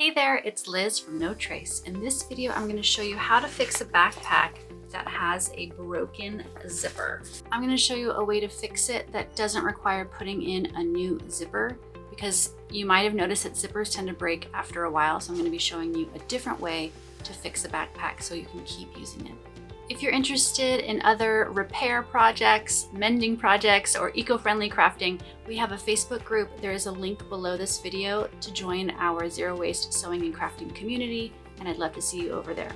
Hey there, it's Liz from No Trace. In this video, I'm going to show you how to fix a backpack that has a broken zipper. I'm going to show you a way to fix it that doesn't require putting in a new zipper, because you might have noticed that zippers tend to break after a while. So I'm going to be showing you a different way to fix a backpack so you can keep using it. If you're interested in other repair projects, mending projects, or eco-friendly crafting, we have a Facebook group. There is a link below this video to join our zero waste sewing and crafting community, and I'd love to see you over there.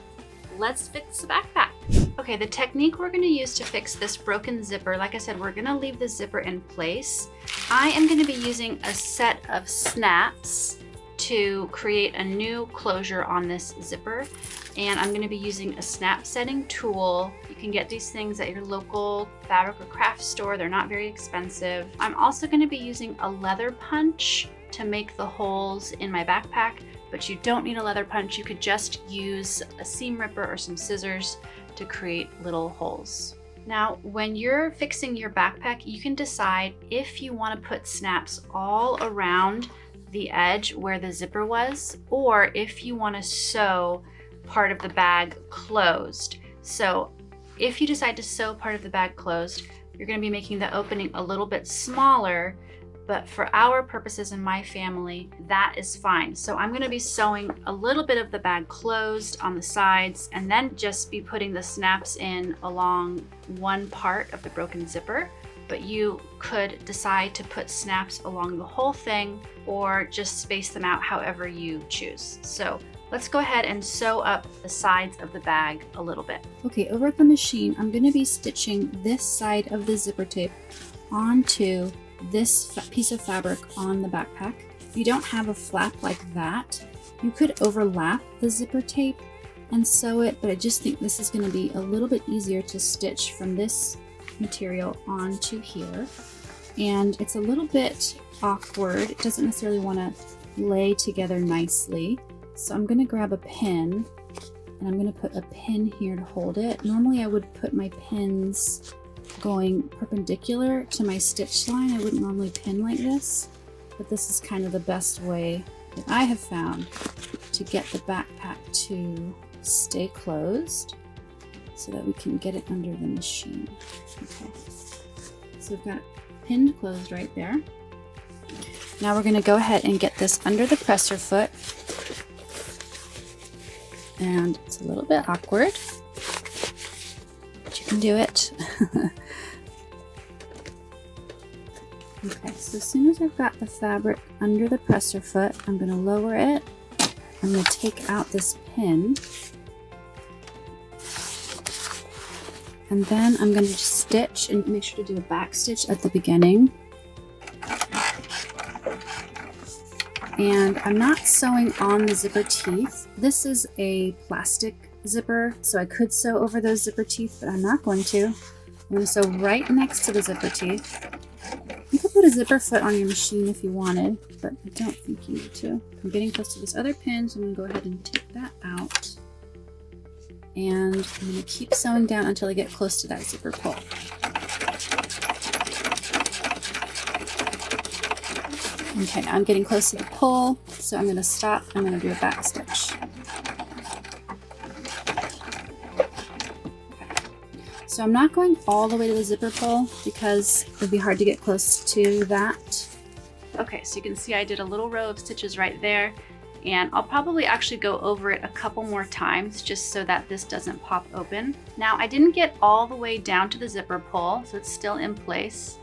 Let's fix the backpack. Okay, the technique we're going to use to fix this broken zipper, like I said, we're going to leave the zipper in place. I am going to be using a set of snaps to create a new closure on this zipper. And I'm going to be using a snap setting tool. You can get these things at your local fabric or craft store. They're not very expensive. I'm also going to be using a leather punch to make the holes in my backpack, but you don't need a leather punch. You could just use a seam ripper or some scissors to create little holes. Now, when you're fixing your backpack, you can decide if you want to put snaps all around the edge where the zipper was, or if you want to sew part of the bag closed. So if you decide to sew part of the bag closed, you're going to be making the opening a little bit smaller, but for our purposes in my family, that is fine. So I'm going to be sewing a little bit of the bag closed on the sides, and then just be putting the snaps in along one part of the broken zipper. But you could decide to put snaps along the whole thing, or just space them out however you choose. So let's go ahead and sew up the sides of the bag a little bit. Okay, over at the machine, I'm going to be stitching this side of the zipper tape onto this piece of fabric on the backpack. If you don't have a flap like that, you could overlap the zipper tape and sew it, but I just think this is going to be a little bit easier to stitch from this material onto here. And it's a little bit awkward. It doesn't necessarily want to lay together nicely. So I'm going to grab a pin, and I'm going to put a pin here to hold it. Normally I would put my pins going perpendicular to my stitch line. I wouldn't normally pin like this, but this is kind of the best way that I have found to get the backpack to stay closed so that we can get it under the machine. Okay, so we've got it pinned closed right there. Now we're going to go ahead and get this under the presser foot. And it's a little bit awkward, but you can do it. Okay, so as soon as I've got the fabric under the presser foot, I'm going to lower it. I'm going to take out this pin. And then I'm going to just stitch, and make sure to do a back stitch at the beginning. And I'm not sewing on the zipper teeth. This is a plastic zipper, so I could sew over those zipper teeth, but I'm not going to. I'm going to sew right next to the zipper teeth. You could put a zipper foot on your machine if you wanted, but I don't think you need to. I'm getting close to this other pin, so I'm going to go ahead and take that out. And I'm going to keep sewing down until I get close to that zipper pull. Okay, now I'm getting close to the pull, so I'm going to stop. I'm going to do a back stitch. Okay. So I'm not going all the way to the zipper pull because it would be hard to get close to that. Okay, so you can see I did a little row of stitches right there, and I'll probably actually go over it a couple more times just so that this doesn't pop open. Now, I didn't get all the way down to the zipper pull, so it's still in place.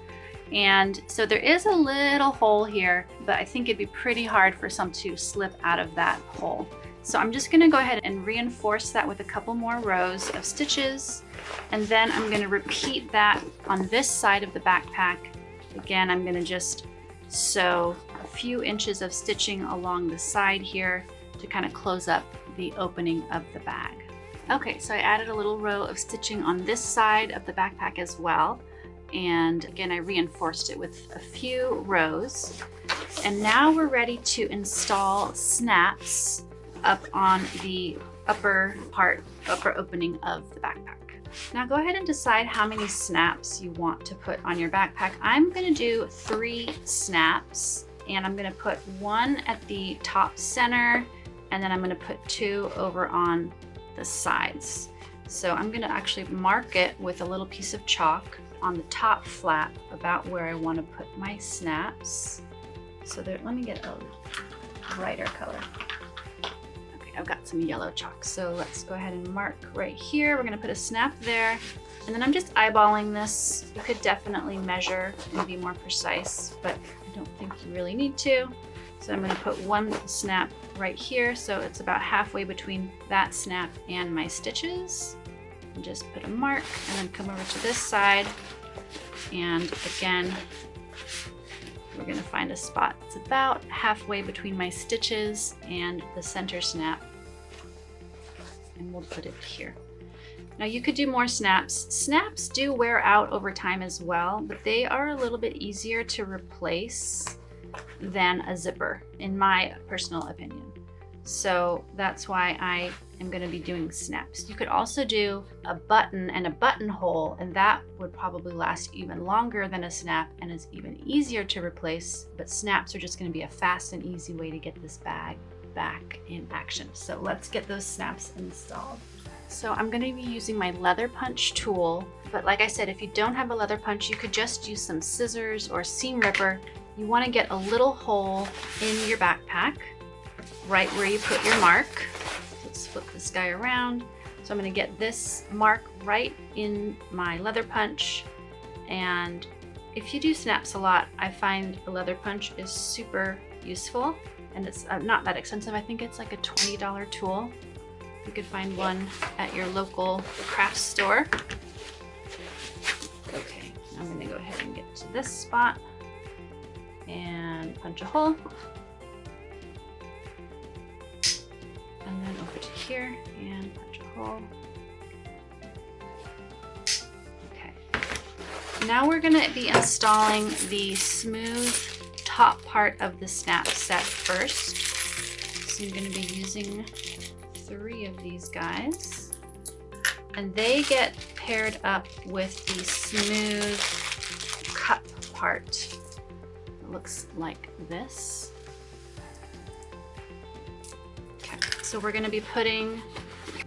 And so there is a little hole here, but I think it'd be pretty hard for some to slip out of that hole. So I'm just gonna go ahead and reinforce that with a couple more rows of stitches. And then I'm gonna repeat that on this side of the backpack. Again, I'm gonna just sew a few inches of stitching along the side here to kind of close up the opening of the bag. Okay, so I added a little row of stitching on this side of the backpack as well. And again, I reinforced it with a few rows. And now we're ready to install snaps up on the upper opening of the backpack. Now go ahead and decide how many snaps you want to put on your backpack. I'm going to do 3 snaps, and I'm going to put one at the top center and then I'm gonna put 2 over on the sides. So I'm gonna actually mark it with a little piece of chalk on the top flap about where I wanna put my snaps. So there, let me get a brighter color. Okay, I've got some yellow chalk. So let's go ahead and mark right here. We're gonna put a snap there. And then I'm just eyeballing this. You could definitely measure and be more precise, but I don't think you really need to. So I'm gonna put 1 snap right here. So it's about halfway between that snap and my stitches. And just put a mark and then come over to this side. And again, we're gonna find a spot that's about halfway between my stitches and the center snap. And we'll put it here. Now you could do more snaps. Snaps do wear out over time as well, but they are a little bit easier to replace than a zipper, in my personal opinion. So that's why I am going to be doing snaps. You could also do a button and a buttonhole, and that would probably last even longer than a snap and is even easier to replace, but snaps are just going to be a fast and easy way to get this bag back in action. So let's get those snaps installed. So I'm going to be using my leather punch tool, but like I said, if you don't have a leather punch, you could just use some scissors or seam ripper. You want to get a little hole in your backpack, right where you put your mark. Let's flip this guy around. So I'm going to get this mark right in my leather punch. And if you do snaps a lot, I find a leather punch is super useful, and it's not that expensive. I think it's like a $20 tool. You could find one at your local craft store. Okay, I'm gonna go ahead and get to this spot and punch a hole. And then over to here and punch a hole. Okay. Now we're gonna be installing the smooth top part of the snap set first. So I'm gonna be using 3 of these guys, and they get paired up with the smooth cup part. It looks like this. Okay, so we're going to be putting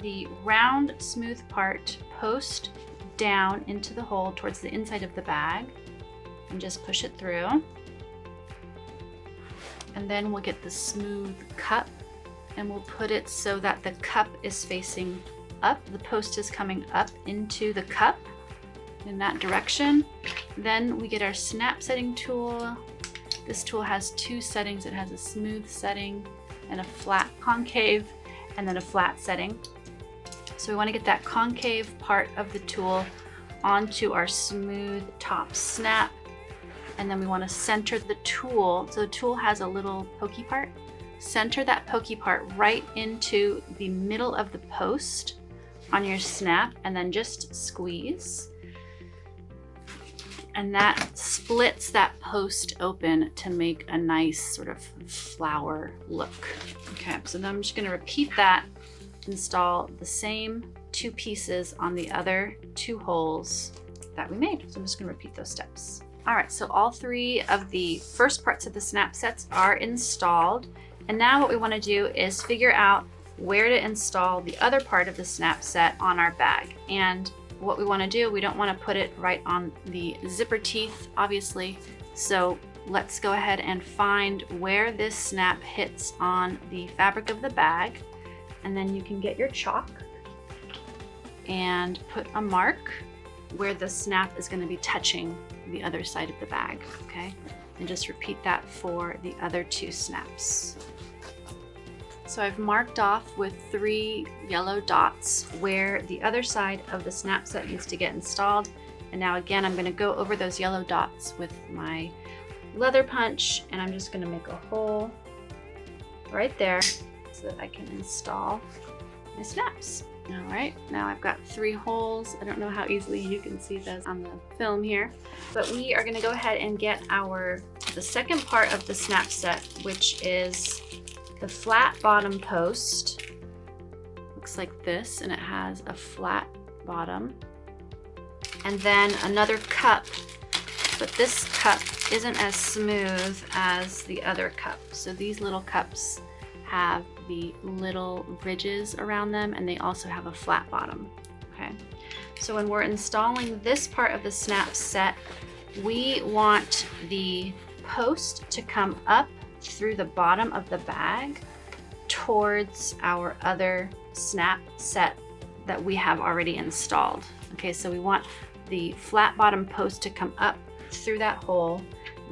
the round smooth part post down into the hole towards the inside of the bag and just push it through. And then we'll get the smooth cup and we'll put it so that the cup is facing up. The post is coming up into the cup in that direction. Then we get our snap setting tool. This tool has 2 settings. It has a smooth setting and a flat concave, and then a flat setting. So we want to get that concave part of the tool onto our smooth top snap. And then we want to center the tool. So the tool has a little pokey part. Center that pokey part right into the middle of the post on your snap, and then just squeeze. And that splits that post open to make a nice sort of flower look. Okay, so then I'm just going to repeat that, install the same 2 pieces on the other 2 holes that we made. So I'm just going to repeat those steps. All right, so all 3 of the first parts of the snap sets are installed. And now what we want to do is figure out where to install the other part of the snap set on our bag. And what we want to do, we don't want to put it right on the zipper teeth, obviously. So let's go ahead and find where this snap hits on the fabric of the bag. And then you can get your chalk and put a mark where the snap is going to be touching the other side of the bag, okay? And just repeat that for the other 2 snaps. So I've marked off with 3 yellow dots where the other side of the snap set needs to get installed. And now again, I'm going to go over those yellow dots with my leather punch, and I'm just going to make a hole right there so that I can install my snaps. All right, now I've got 3 holes. I don't know how easily you can see those on the film here, but we are going to go ahead and get the second part of the snap set, which is the flat bottom post. Looks like this, and it has a flat bottom. And then another cup, but this cup isn't as smooth as the other cup. So these little cups have the little ridges around them, and they also have a flat bottom. Okay, so when we're installing this part of the snap set, we want the post to come up through the bottom of the bag towards our other snap set that we have already installed. Okay, so we want the flat bottom post to come up through that hole.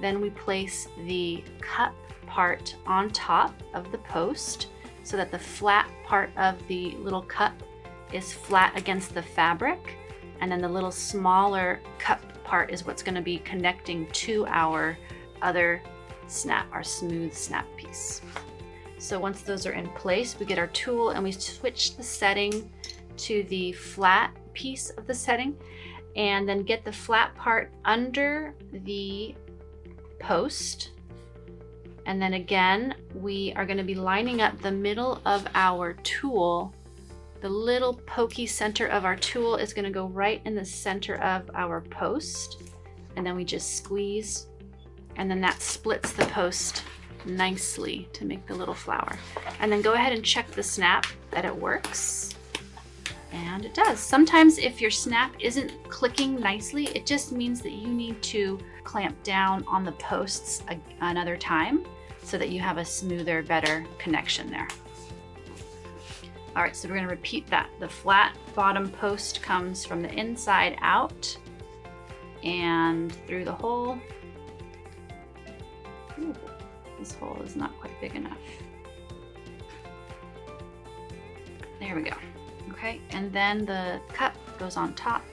Then we place the cup part on top of the post so that the flat part of the little cup is flat against the fabric, and then the little smaller cup part is what's going to be connecting to our other snap, our smooth snap piece. So once those are in place, we get our tool and we switch the setting to the flat piece of the setting, and then get the flat part under the post. And then again, we are going to be lining up the middle of our tool. The little pokey center of our tool is going to go right in the center of our post, and then we just squeeze, and then that splits the post nicely to make the little flower. And then go ahead and check the snap that it works, and it does. Sometimes if your snap isn't clicking nicely, it just means that you need to clamp down on the posts another time so that you have a smoother, better connection there. All right, so we're gonna repeat that. The flat bottom post comes from the inside out and through the hole. Ooh, this hole is not quite big enough. There we go. Okay, and then the cup goes on top.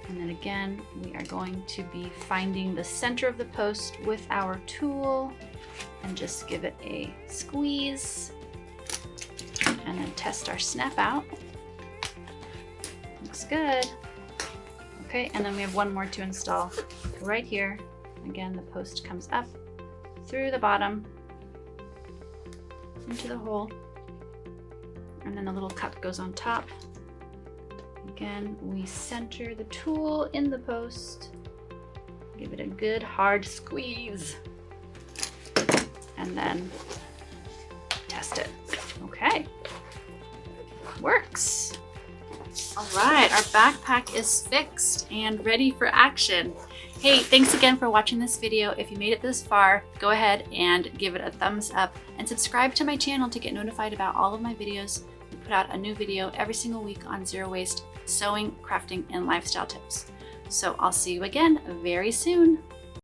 And then again, we are going to be finding the center of the post with our tool and just give it a squeeze and then test our snap out. Looks good. Okay, and then we have one more to install right here. Again, the post comes up through the bottom into the hole, and then the little cup goes on top. Again, we center the tool in the post, give it a good hard squeeze, and then test it. Okay, works. All right, our backpack is fixed and ready for action. Hey, thanks again for watching this video. If you made it this far, go ahead and give it a thumbs up and subscribe to my channel to get notified about all of my videos. We put out a new video every single week on zero waste sewing, crafting, and lifestyle tips. So I'll see you again very soon.